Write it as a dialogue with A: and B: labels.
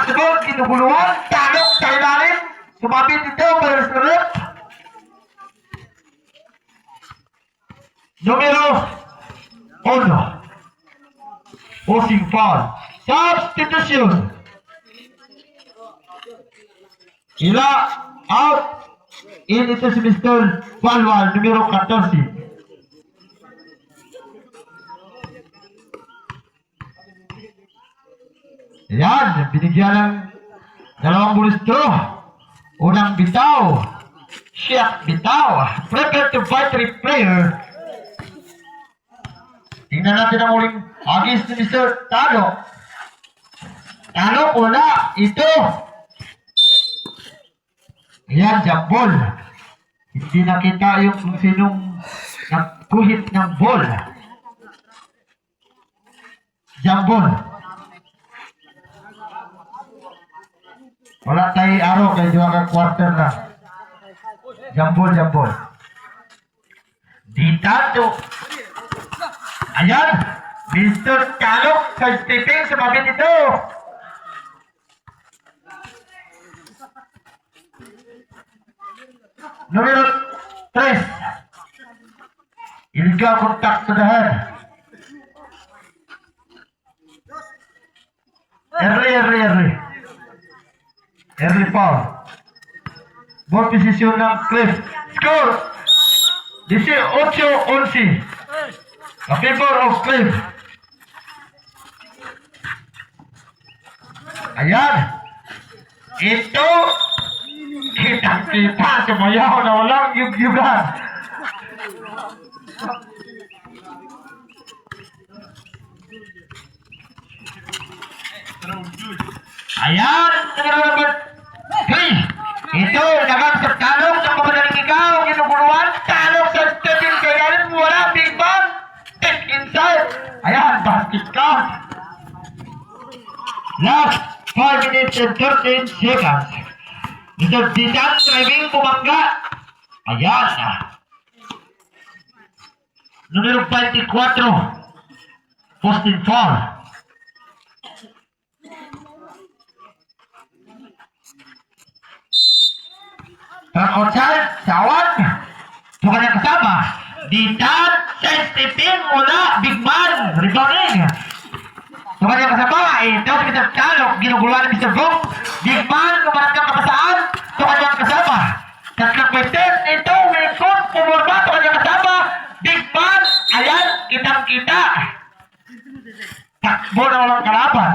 A: basketball, kinuguluhan, talok sa ilalim, sumabit ito, Balstrip. Numero 1. Posing foul. Substitution. Ila out. In ito si Mr. Palwal, numero 14. Ayan, binigyan ng dalawang bulistro. Unang bitaw. Shot bitaw. Prepare to fight 3 player. Tingnan natin ang uling agis ni Mr. Talo. Talo, wala. Ito. Ayan, jump ball. Hindi nakita yung kung sinong nagkuhit ng ball. Jump ball. Wala tayo araw kaya dua ka quarter na. Jump ball, jump ball. Ditato. Ayan, Mr. Talok sa stepping sa mabit ito. Numero 3. Illegal contact to the head. Early foul. Ball position ng Cliff. Score 18-11. A favor of Cliff. Ayan. Ito. Kitang-kita. Sumayaw na walang yug-yugan. Ayan. Number 3. Ito. Nagang sa talong sa pamadaling ikaw. Ginuguluan. Talong sa stepping kayanin. Wala. Big bang. Take inside. Ayan, basket count. Last 5 minutes and 13 seconds. Mr. Disan driving pumangga. Ayan. Numero 24. Posting foul. Outside, sawat. Bukan yang kasama. Disan, stepping mula, big man, rebounding. Bukan yang kasama, ito si Mr. Talok, ginuguluhan ni Mr. Bong. Big man, kumarat kang kapasaan, bukan yang kasama. Tatlong pwester, ito, Wilson, pumurma, bukan yang kasama. Big man, ayan, kitang-kita. Takbo na walang kalaban.